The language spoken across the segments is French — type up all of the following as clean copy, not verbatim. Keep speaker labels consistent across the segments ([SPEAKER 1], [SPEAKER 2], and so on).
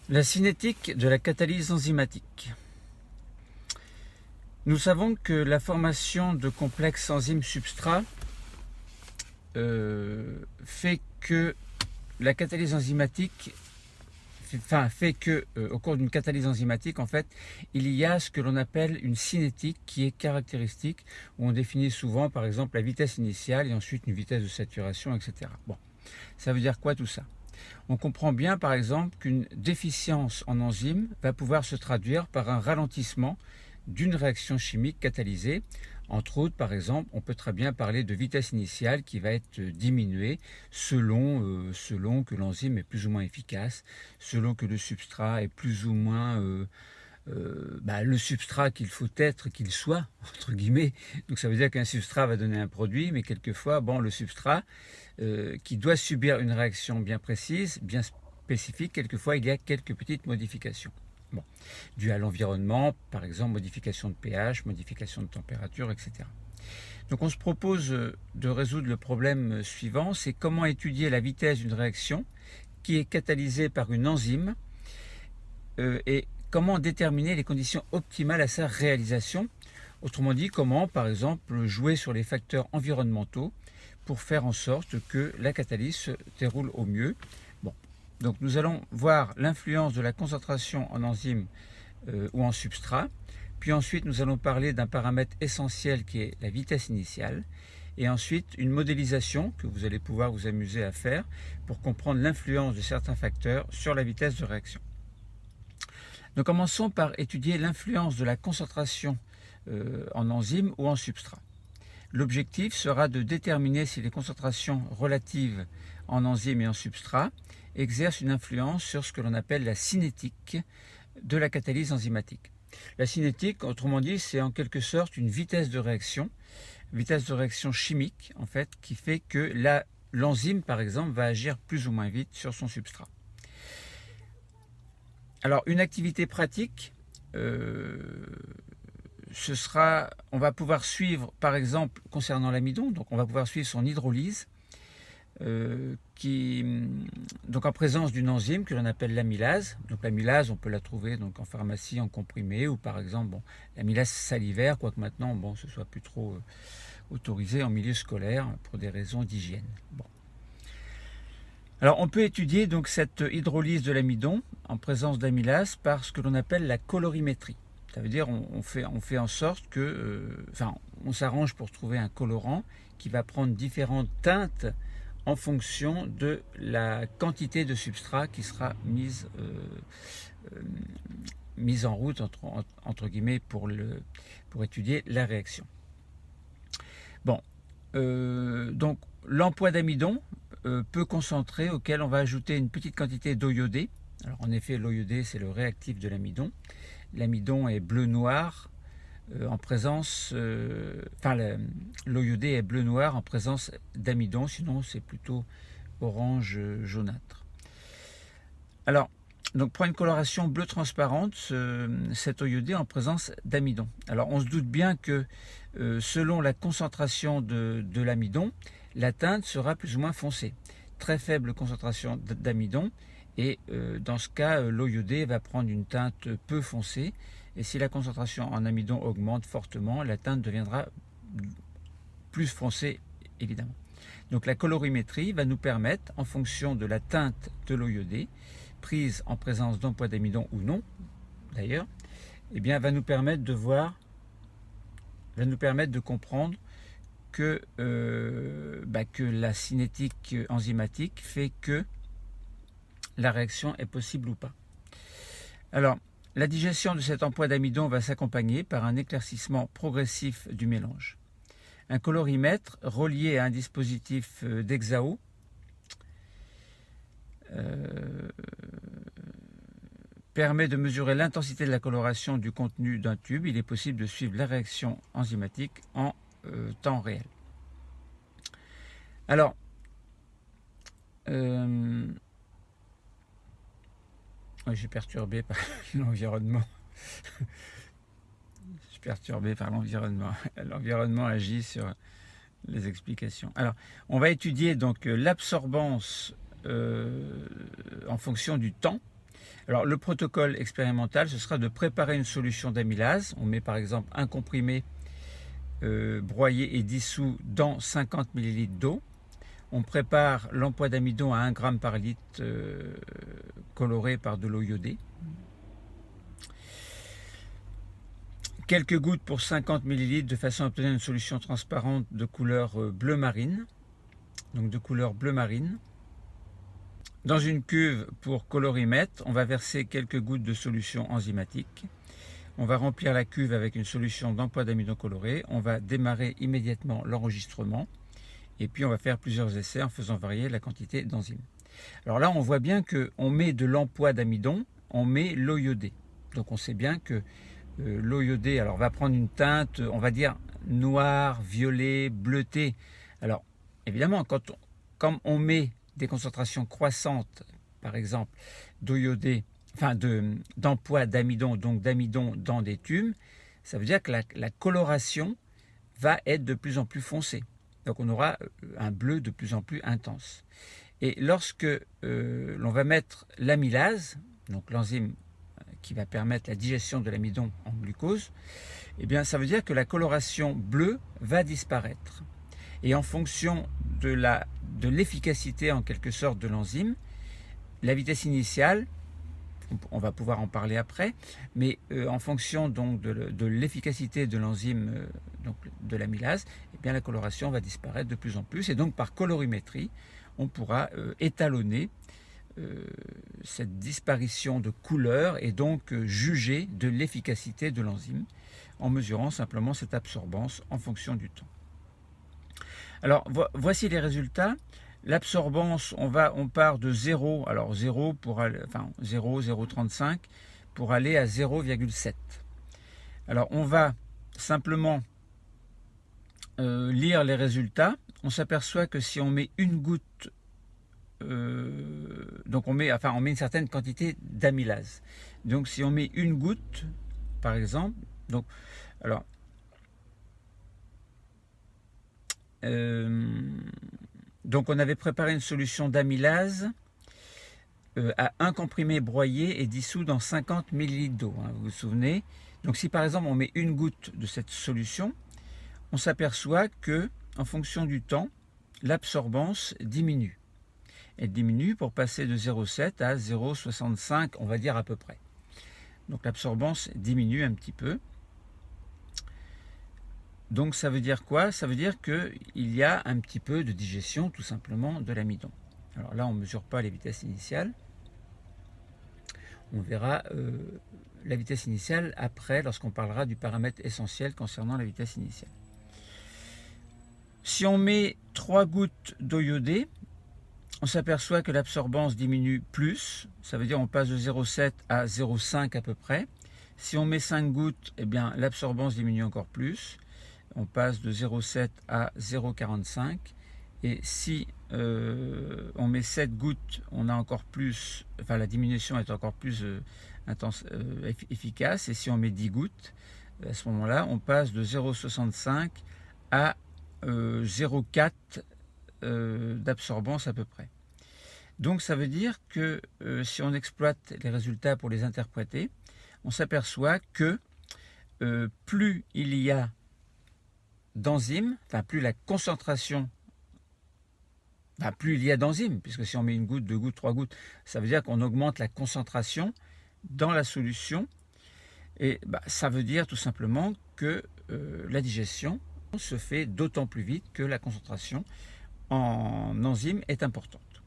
[SPEAKER 1] La cinétique de la catalyse enzymatique. Nous savons que la formation de complexes enzymes-substrats fait que la catalyse enzymatique, au cours d'une catalyse enzymatique, en fait, il y a ce que l'on appelle une cinétique qui est caractéristique, où on définit souvent, par exemple, la vitesse initiale et ensuite une vitesse de saturation, etc. Bon, ça veut dire quoi tout ça? On comprend bien, par exemple, qu'une déficience en enzyme va pouvoir se traduire par un ralentissement d'une réaction chimique catalysée. Entre autres, par exemple, on peut très bien parler de vitesse initiale qui va être diminuée selon que l'enzyme est plus ou moins efficace, selon que le substrat est plus ou moins le substrat qu'il faut être, qu'il soit, entre guillemets. Donc ça veut dire qu'un substrat va donner un produit, mais quelquefois, le substrat qui doit subir une réaction bien précise, bien spécifique, quelquefois il y a quelques petites modifications. Bon, dues à l'environnement, par exemple modification de pH, modification de température, etc. Donc on se propose de résoudre le problème suivant, c'est comment étudier la vitesse d'une réaction qui est catalysée par une enzyme et comment déterminer les conditions optimales à sa réalisation. Autrement dit, comment par exemple jouer sur les facteurs environnementaux pour faire en sorte que la catalyse se déroule au mieux. Bon. Donc nous allons voir l'influence de la concentration en enzyme ou en substrat. Puis ensuite nous allons parler d'un paramètre essentiel qui est la vitesse initiale. Et ensuite une modélisation que vous allez pouvoir vous amuser à faire pour comprendre l'influence de certains facteurs sur la vitesse de réaction. Donc commençons par étudier l'influence de la concentration en enzyme ou en substrat. L'objectif sera de déterminer si les concentrations relatives en enzyme et en substrat exercent une influence sur ce que l'on appelle la cinétique de la catalyse enzymatique. La cinétique, autrement dit, c'est en quelque sorte une vitesse de réaction chimique, en fait, qui fait que l'enzyme, par exemple, va agir plus ou moins vite sur son substrat. Alors, une activité pratique, on va pouvoir suivre, par exemple, concernant l'amidon, donc on va pouvoir suivre son hydrolyse, donc en présence d'une enzyme que l'on appelle l'amylase. Donc l'amylase, on peut la trouver donc en pharmacie en comprimé, ou par exemple l'amylase salivaire, quoique maintenant ce soit plus trop autorisé en milieu scolaire pour des raisons d'hygiène. Bon. Alors on peut étudier donc cette hydrolyse de l'amidon en présence d'amylase par ce que l'on appelle la colorimétrie. Ça veut dire on fait en sorte que, on s'arrange pour trouver un colorant qui va prendre différentes teintes en fonction de la quantité de substrat qui sera mise en route entre guillemets pour étudier la réaction. Bon, donc l'emploi d'amidon peu concentré auquel on va ajouter une petite quantité d'eau iodée. Alors en effet, l'eau iodée c'est le réactif de l'amidon. L'amidon est bleu-noir en présence, l'eau iodée est bleu-noir en présence d'amidon, sinon c'est plutôt orange jaunâtre. Alors, donc pour une coloration bleu transparente, cette eau iodée en présence d'amidon. Alors on se doute bien que selon la concentration de l'amidon, la teinte sera plus ou moins foncée. Très faible concentration d'amidon, et dans ce cas, l'eau iodée va prendre une teinte peu foncée, et si la concentration en amidon augmente fortement, la teinte deviendra plus foncée, évidemment. Donc la colorimétrie va nous permettre, en fonction de la teinte de l'eau iodée, prise en présence d'emploi d'amidon ou non, d'ailleurs, va nous permettre de comprendre que la cinétique enzymatique fait que la réaction est possible ou pas. Alors, la digestion de cet emploi d'amidon va s'accompagner par un éclaircissement progressif du mélange. Un colorimètre relié à un dispositif d'hexao permet de mesurer l'intensité de la coloration du contenu d'un tube. Il est possible de suivre la réaction enzymatique en temps réel. Alors, je suis perturbé par l'environnement. Je suis perturbé par l'environnement. L'environnement agit sur les explications. Alors, on va étudier donc l'absorbance en fonction du temps. Alors le protocole expérimental, ce sera de préparer une solution d'amylase. On met par exemple un comprimé broyé et dissous dans 50 ml d'eau. On prépare l'emploi d'amidon à 1 g par litre coloré par de l'eau iodée. Quelques gouttes pour 50 ml de façon à obtenir une solution transparente de couleur bleu marine. Donc de couleur bleu marine. Dans une cuve pour colorimètre, on va verser quelques gouttes de solution enzymatique. On va remplir la cuve avec une solution d'emploi d'amidon coloré. On va démarrer immédiatement l'enregistrement. Et puis on va faire plusieurs essais en faisant varier la quantité d'enzymes. Alors là, on voit bien qu'on met de l'emploi d'amidon, on met l'eau iodée. Donc on sait bien que l'eau iodée va prendre une teinte, on va dire noir, violet, bleuté. Alors évidemment, quand on met des concentrations croissantes, par exemple d'eau iodée, d'emploi d'amidon, donc d'amidon dans des tubes, ça veut dire que la coloration va être de plus en plus foncée. Donc on aura un bleu de plus en plus intense. Et lorsque l'on va mettre l'amylase, donc l'enzyme qui va permettre la digestion de l'amidon en glucose, eh bien ça veut dire que la coloration bleue va disparaître. Et en fonction de l'efficacité en quelque sorte de l'enzyme, la vitesse initiale, on va pouvoir en parler après, mais en fonction donc de l'efficacité de l'enzyme de l'amylase, eh bien la coloration va disparaître de plus en plus, et donc par colorimétrie, on pourra étalonner cette disparition de couleur et donc juger de l'efficacité de l'enzyme en mesurant simplement cette absorbance en fonction du temps. Alors voici les résultats. L'absorbance, on part de 0, alors 0 pour aller, 0,35 pour aller à 0,7. Alors on va simplement lire les résultats. On s'aperçoit que si on met une goutte, donc on met une certaine quantité d'amylase. Donc si on met une goutte, par exemple, donc on avait préparé une solution d'amylase à un comprimé broyé et dissous dans 50 ml d'eau, vous vous souvenez. Donc si par exemple on met une goutte de cette solution, on s'aperçoit que en fonction du temps, l'absorbance diminue. Elle diminue pour passer de 0,7 à 0,65, on va dire à peu près. Donc l'absorbance diminue un petit peu. Donc ça veut dire quoi? Ça veut dire qu'il y a un petit peu de digestion tout simplement de l'amidon. Alors là on ne mesure pas les vitesses initiales. On verra la vitesse initiale après lorsqu'on parlera du paramètre essentiel concernant la vitesse initiale. Si on met 3 gouttes d'eau iodée, on s'aperçoit que l'absorbance diminue plus. Ça veut dire qu'on passe de 0,7 à 0,5 à peu près. Si on met 5 gouttes, eh bien l'absorbance diminue encore plus. On passe de 0,7 à 0,45. Et si on met 7 gouttes, on a encore plus, la diminution est encore plus efficace. Et si on met 10 gouttes, à ce moment-là, on passe de 0,65 à 0,4 d'absorbance à peu près. Donc ça veut dire que si on exploite les résultats pour les interpréter, on s'aperçoit que plus il y a d'enzymes, plus la concentration, plus il y a d'enzymes, puisque si on met une goutte, 2 gouttes, 3 gouttes, ça veut dire qu'on augmente la concentration dans la solution, et ça veut dire tout simplement que la digestion se fait d'autant plus vite que la concentration en enzymes est importante.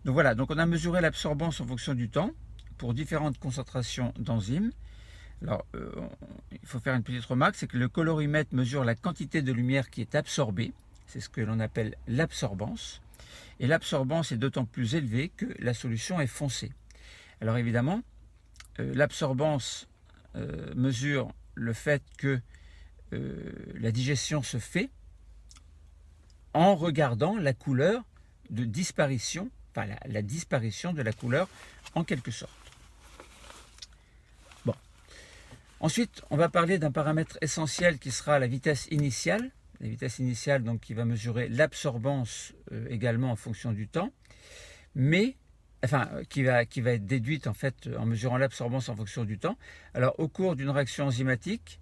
[SPEAKER 1] Donc voilà, donc on a mesuré l'absorbance en fonction du temps pour différentes concentrations d'enzymes. Alors, il faut faire une petite remarque, c'est que le colorimètre mesure la quantité de lumière qui est absorbée, c'est ce que l'on appelle l'absorbance, et l'absorbance est d'autant plus élevée que la solution est foncée. Alors évidemment, l'absorbance mesure le fait que la digestion se fait en regardant la couleur de disparition, la disparition de la couleur en quelque sorte. Bon. Ensuite, on va parler d'un paramètre essentiel qui sera la vitesse initiale. La vitesse initiale donc, qui va mesurer l'absorbance également en fonction du temps. Mais enfin, qui va être déduite en fait en mesurant l'absorbance en fonction du temps. Alors, au cours d'une réaction enzymatique,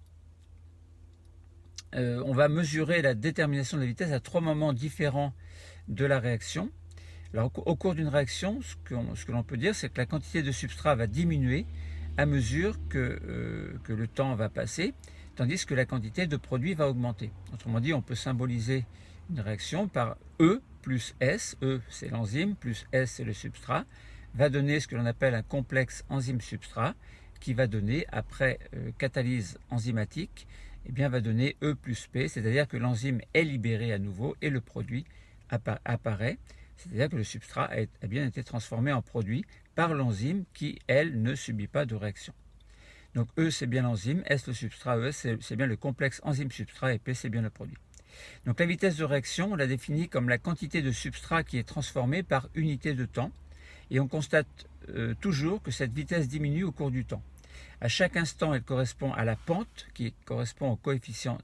[SPEAKER 1] on va mesurer la détermination de la vitesse à 3 moments différents de la réaction. Alors, au cours d'une réaction, ce que l'on peut dire, c'est que la quantité de substrat va diminuer à mesure que le temps va passer, tandis que la quantité de produit va augmenter. Autrement dit, on peut symboliser une réaction par E plus S, E c'est l'enzyme, plus S c'est le substrat, va donner ce que l'on appelle un complexe enzyme-substrat, qui va donner, après catalyse enzymatique, eh bien, va donner E plus P, c'est-à-dire que l'enzyme est libérée à nouveau et le produit apparaît, c'est-à-dire que le substrat a bien été transformé en produit par l'enzyme qui, elle, ne subit pas de réaction. Donc E, c'est bien l'enzyme, S, le substrat, ES, c'est bien le complexe enzyme-substrat, et P, c'est bien le produit. Donc la vitesse de réaction, on la définit comme la quantité de substrat qui est transformée par unité de temps, et on constate toujours que cette vitesse diminue au cours du temps. À chaque instant, elle correspond à la pente, qui correspond au coefficient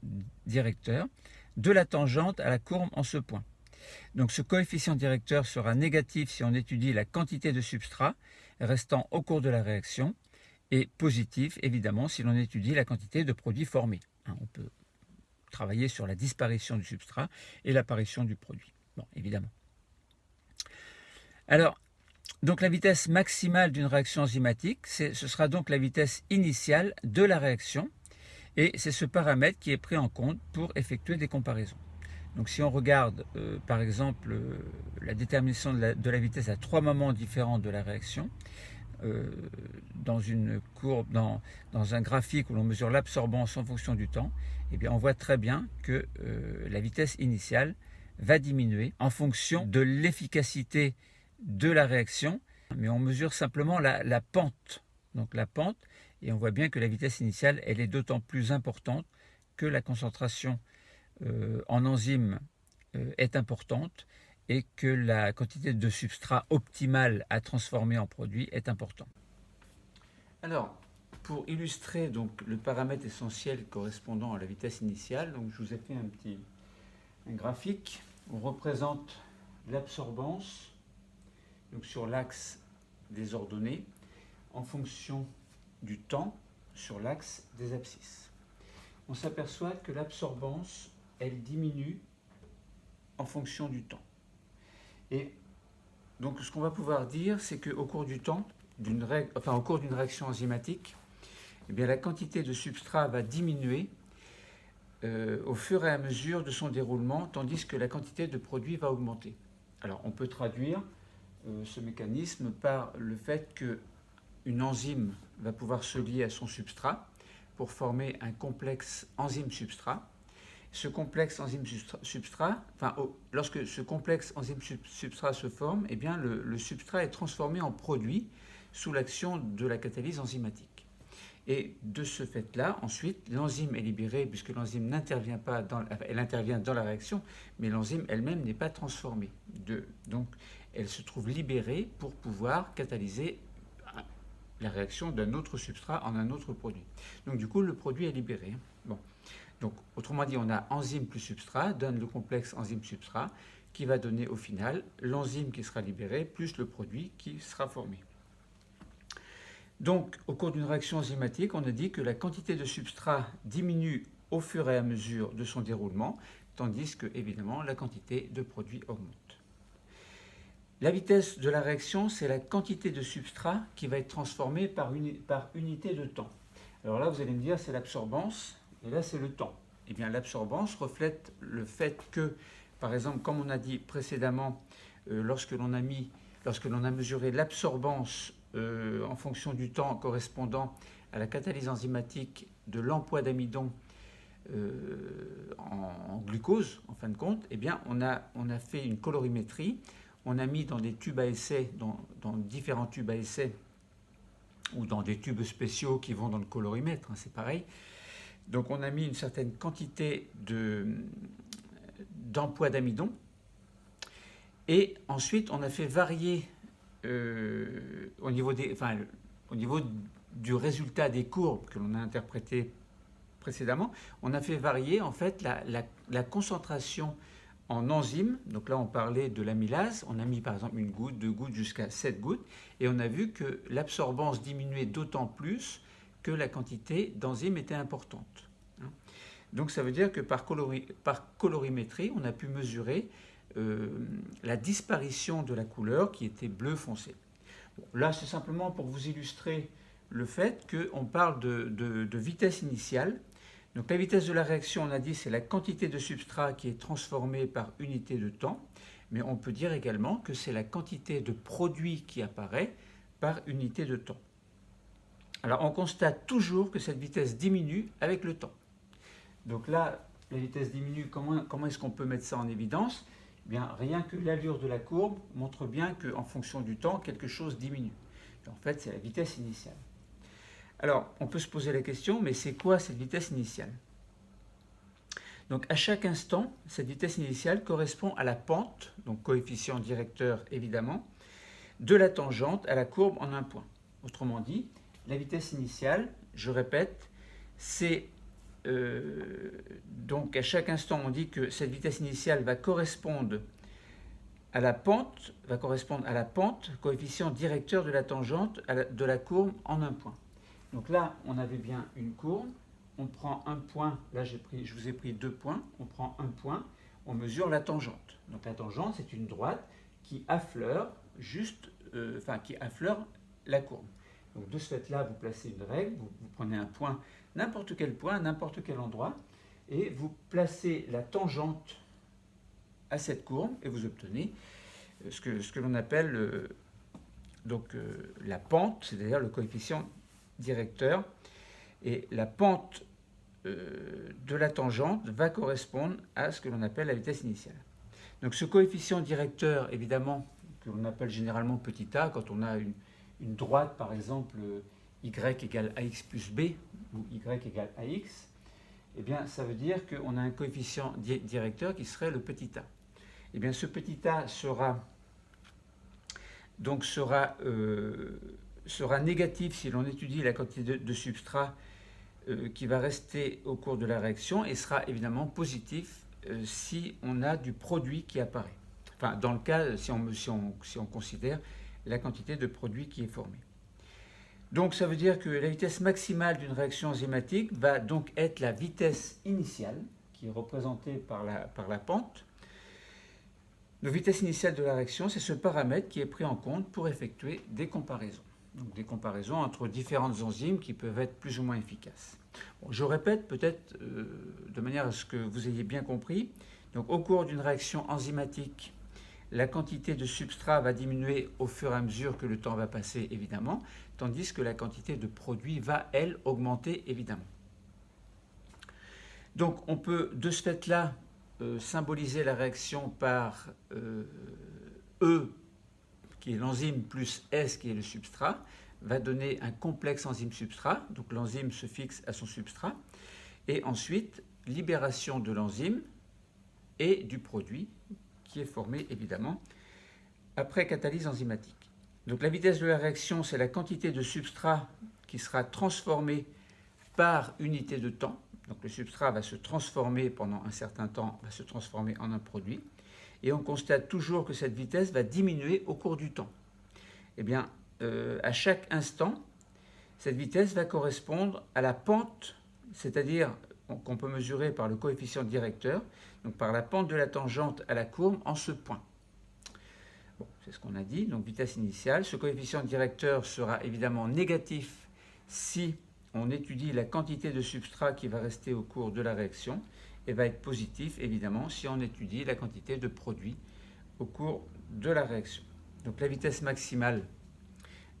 [SPEAKER 1] directeur, de la tangente à la courbe en ce point. Donc ce coefficient directeur sera négatif si on étudie la quantité de substrat restant au cours de la réaction, et positif évidemment si l'on étudie la quantité de produits formés. On peut travailler sur la disparition du substrat et l'apparition du produit. Bon, évidemment. Alors, donc la vitesse maximale d'une réaction enzymatique, ce sera donc la vitesse initiale de la réaction, et c'est ce paramètre qui est pris en compte pour effectuer des comparaisons. Donc si on regarde par exemple la détermination de la vitesse à 3 moments différents de la réaction, dans une courbe, dans un graphique où l'on mesure l'absorbance en fonction du temps, eh bien on voit très bien que la vitesse initiale va diminuer en fonction de l'efficacité de la réaction, mais on mesure simplement la pente. Donc la pente, et on voit bien que la vitesse initiale, elle est d'autant plus importante que la concentration en enzyme est importante et que la quantité de substrat optimale à transformer en produit est importante. Alors, pour illustrer donc le paramètre essentiel correspondant à la vitesse initiale, donc je vous ai fait un graphique. On représente l'absorbance donc sur l'axe des ordonnées en fonction du temps sur l'axe des abscisses. On s'aperçoit que l'absorbance, elle diminue en fonction du temps. Et donc ce qu'on va pouvoir dire, c'est qu'au cours du temps, au cours d'une réaction enzymatique, eh bien, la quantité de substrat va diminuer au fur et à mesure de son déroulement, tandis que la quantité de produit va augmenter. Alors on peut traduire ce mécanisme par le fait qu'une enzyme va pouvoir se lier à son substrat pour former un complexe enzyme-substrat. Ce complexe enzyme-substrat, lorsque ce complexe enzyme-substrat se forme, eh bien le substrat est transformé en produit sous l'action de la catalyse enzymatique. Et de ce fait-là, ensuite, l'enzyme est libérée, puisque l'enzyme n'intervient pas, elle intervient dans la réaction, mais l'enzyme elle-même n'est pas transformée. Donc, elle se trouve libérée pour pouvoir catalyser la réaction d'un autre substrat en un autre produit. Donc, du coup, le produit est libéré. Bon. Donc, autrement dit, on a enzyme plus substrat, donne le complexe enzyme-substrat, qui va donner au final l'enzyme qui sera libérée, plus le produit qui sera formé. Donc, au cours d'une réaction enzymatique, on a dit que la quantité de substrat diminue au fur et à mesure de son déroulement, tandis que, évidemment, la quantité de produit augmente. La vitesse de la réaction, c'est la quantité de substrat qui va être transformée par unité de temps. Alors là, vous allez me dire, c'est l'absorbance, et là, c'est le temps. Eh bien, l'absorbance reflète le fait que, par exemple, comme on a dit précédemment, lorsque l'on a mesuré l'absorbance en fonction du temps correspondant à la catalyse enzymatique de l'emploi d'amidon en glucose, en fin de compte, eh bien, on a fait une colorimétrie. On a mis dans des tubes à essai, dans différents tubes à essai, ou dans des tubes spéciaux qui vont dans le colorimètre, c'est pareil. Donc on a mis une certaine quantité d'emploi d'amidon, et ensuite on a fait varier au niveau du résultat des courbes que l'on a interprétées précédemment, on a fait varier en fait la concentration en enzymes. Donc là, on parlait de l'amylase. On a mis par exemple une goutte, 2 gouttes, jusqu'à 7 gouttes. Et on a vu que l'absorbance diminuait d'autant plus que la quantité d'enzymes était importante. Donc ça veut dire que par colorimétrie, on a pu mesurer la disparition de la couleur qui était bleu foncé. Bon, là, c'est simplement pour vous illustrer le fait qu'on parle de vitesse initiale. Donc la vitesse de la réaction, on a dit, c'est la quantité de substrat qui est transformée par unité de temps, mais on peut dire également que c'est la quantité de produit qui apparaît par unité de temps. Alors on constate toujours que cette vitesse diminue avec le temps. Donc là, la vitesse diminue, comment est-ce qu'on peut mettre ça en évidence? Eh bien, rien que l'allure de la courbe montre bien qu'en fonction du temps, quelque chose diminue. En fait, c'est la vitesse initiale. Alors, on peut se poser la question, mais c'est quoi cette vitesse initiale? Donc, à chaque instant, cette vitesse initiale correspond à la pente, donc coefficient directeur évidemment, de la tangente à la courbe en un point. Autrement dit, la vitesse initiale, je répète, c'est donc à chaque instant, on dit que cette vitesse initiale va correspondre à la pente, coefficient directeur de la tangente de la courbe en un point. Donc là, on avait bien une courbe, on prend un point, là je vous ai pris 2 points, on prend un point, on mesure la tangente. Donc la tangente, c'est une droite qui affleure qui affleure la courbe. Donc de ce fait-là, vous placez une règle, vous prenez un point, n'importe quel point, à n'importe quel endroit, et vous placez la tangente à cette courbe, et vous obtenez ce que l'on appelle la pente, c'est-à-dire le coefficient directeur, et la pente de la tangente va correspondre à ce que l'on appelle la vitesse initiale. Donc ce coefficient directeur, évidemment, que l'on appelle généralement petit a, quand on a une droite, par exemple, y égale ax plus b, ou y égale ax, eh bien, ça veut dire qu'on a un coefficient directeur qui serait le petit a. Eh bien, ce petit a sera négatif si l'on étudie la quantité de substrat qui va rester au cours de la réaction, et sera évidemment positif si on a du produit qui apparaît. Enfin, dans le cas, si on considère la quantité de produit qui est formée. Donc ça veut dire que la vitesse maximale d'une réaction enzymatique va donc être la vitesse initiale, qui est représentée par la pente. La vitesse initiale de la réaction, c'est ce paramètre qui est pris en compte pour effectuer des comparaisons. Donc des comparaisons entre différentes enzymes qui peuvent être plus ou moins efficaces. Bon, je répète peut-être de manière à ce que vous ayez bien compris. Donc au cours d'une réaction enzymatique, la quantité de substrat va diminuer au fur et à mesure que le temps va passer, évidemment, tandis que la quantité de produit va, elle, augmenter, évidemment. Donc on peut, de ce fait-là, symboliser la réaction par E, qui est l'enzyme, plus S, qui est le substrat, va donner un complexe enzyme-substrat. Donc l'enzyme se fixe à son substrat. Et ensuite, libération de l'enzyme et du produit, qui est formé évidemment après catalyse enzymatique. Donc la vitesse de la réaction, c'est la quantité de substrat qui sera transformée par unité de temps. Donc le substrat va se transformer pendant un certain temps, va se transformer en un produit. Et on constate toujours que cette vitesse va diminuer au cours du temps. Eh bien, à chaque instant, cette vitesse va correspondre à la pente, c'est-à-dire qu'on peut mesurer par le coefficient directeur, donc par la pente de la tangente à la courbe en ce point. Bon, c'est ce qu'on a dit, donc vitesse initiale. Ce coefficient directeur sera évidemment négatif si on étudie la quantité de substrat qui va rester au cours de la réaction, et va être positif évidemment si on étudie la quantité de produit au cours de la réaction. Donc la vitesse maximale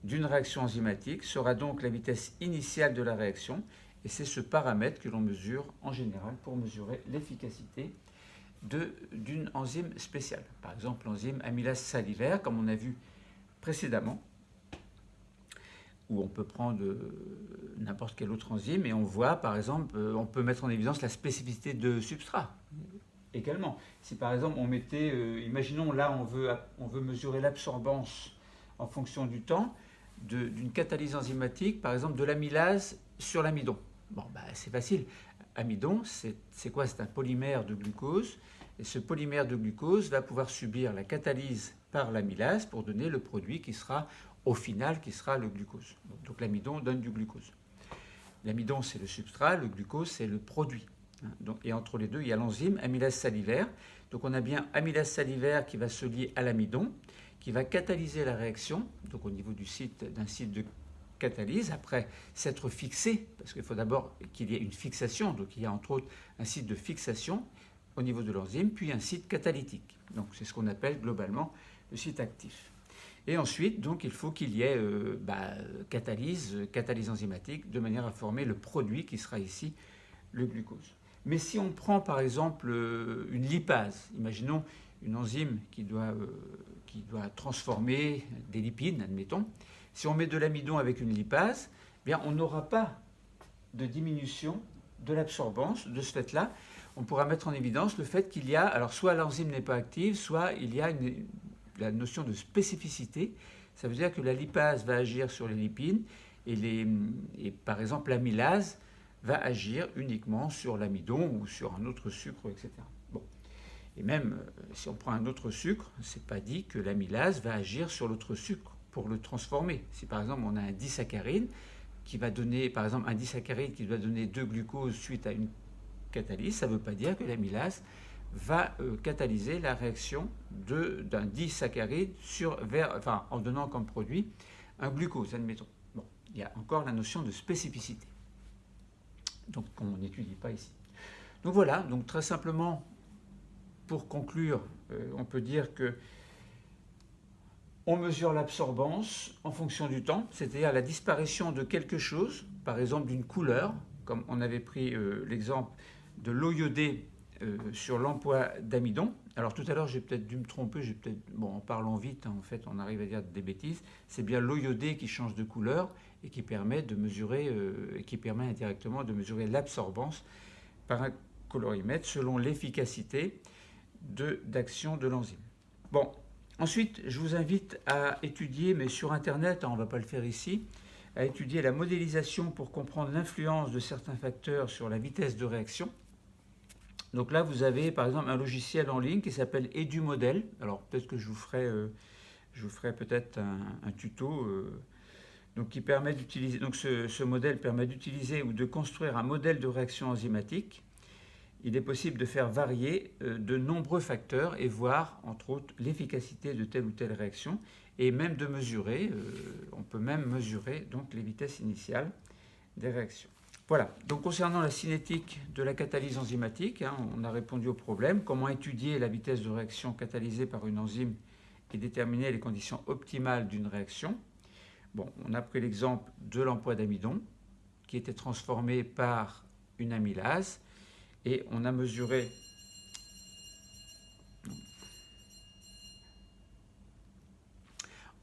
[SPEAKER 1] d'une réaction enzymatique sera donc la vitesse initiale de la réaction, et c'est ce paramètre que l'on mesure en général pour mesurer l'efficacité d'une enzyme spéciale. Par exemple, l'enzyme amylase salivaire, comme on a vu précédemment, où on peut prendre n'importe quelle autre enzyme, et on voit, par exemple, on peut mettre en évidence la spécificité de substrat également. Si par exemple on mettait, imaginons là on veut mesurer l'absorbance en fonction du temps d'une catalyse enzymatique, par exemple de l'amylase sur l'amidon. Bon, bah, c'est facile. Amidon, c'est quoi? C'est un polymère de glucose Et ce polymère de glucose va pouvoir subir la catalyse par l'amylase pour donner le produit qui sera, au final, qui sera le glucose. Donc l'amidon donne du glucose. L'amidon, c'est le substrat, le glucose, c'est le produit. Donc, et entre les deux, il y a l'enzyme amylase salivaire. Donc on a bien amylase salivaire qui va se lier à l'amidon, qui va catalyser la réaction, donc au niveau d'un site de catalyse, après s'être fixé, parce qu'il faut d'abord qu'il y ait une fixation, donc il y a entre autres un site de fixation au niveau de l'enzyme, puis un site catalytique. Donc c'est ce qu'on appelle globalement le site actif. Et ensuite, donc, il faut qu'il y ait catalyse enzymatique, de manière à former le produit qui sera ici le glucose. Mais si on prend par exemple une lipase, imaginons une enzyme qui doit transformer des lipides, admettons, si on met de l'amidon avec une lipase, eh bien on n'aura pas de diminution de l'absorbance. De ce fait-là, on pourra mettre en évidence le fait qu'il y a, alors soit l'enzyme n'est pas active, soit il y a la notion de spécificité. Ça veut dire que la lipase va agir sur les lipides et par exemple l'amylase va agir uniquement sur l'amidon ou sur un autre sucre, etc. Bon. Et même si on prend un autre sucre, c'est pas dit que l'amylase va agir sur l'autre sucre pour le transformer. Si par exemple on a un disaccharide qui va donner, par exemple un disaccharide qui doit donner 2 glucoses suite à une catalyse, ça ne veut pas dire que l'amylase va catalyser la réaction d'un disaccharide en donnant comme produit un glucose, admettons. Bon, il y a encore la notion de spécificité, donc qu'on n'étudie pas ici. Donc voilà, donc très simplement, pour conclure, on peut dire que on mesure l'absorbance en fonction du temps, c'est-à-dire la disparition de quelque chose, par exemple d'une couleur, comme on avait pris l'exemple de l'eau iodée sur l'emploi d'amidon. Alors tout à l'heure, j'ai peut-être dû me tromper, en parlant vite, en fait, on arrive à dire des bêtises. C'est bien l'eau iodée qui change de couleur et qui permet de mesurer, indirectement de mesurer l'absorbance par un colorimètre selon l'efficacité d'action de l'enzyme. Bon, ensuite, je vous invite à étudier, mais sur Internet, on ne va pas le faire ici, à étudier la modélisation pour comprendre l'influence de certains facteurs sur la vitesse de réaction. Donc là, vous avez par exemple un logiciel en ligne qui s'appelle EduModel. Alors peut-être que je vous ferai peut-être un tuto donc qui permet d'utiliser. Donc ce modèle permet d'utiliser ou de construire un modèle de réaction enzymatique. Il est possible de faire varier de nombreux facteurs et voir entre autres l'efficacité de telle ou telle réaction et même de mesurer. On peut même mesurer donc les vitesses initiales des réactions. Voilà, donc concernant la cinétique de la catalyse enzymatique, on a répondu au problème. Comment étudier la vitesse de réaction catalysée par une enzyme et déterminer les conditions optimales d'une réaction. Bon, on a pris l'exemple de l'emploi d'amidon qui était transformé par une amylase et on a mesuré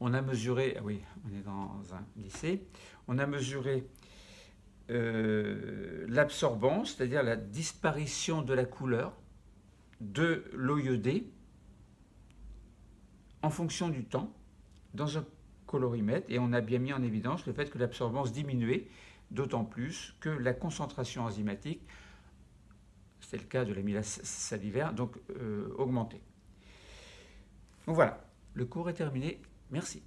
[SPEAKER 1] ah oui, on est dans un lycée, on a mesuré l'absorbance, c'est-à-dire la disparition de la couleur de l'eau iodée en fonction du temps dans un colorimètre et on a bien mis en évidence le fait que l'absorbance diminuait, d'autant plus que la concentration enzymatique, c'est le cas de l'amylase salivaire, donc augmentait. Donc voilà, le cours est terminé. Merci.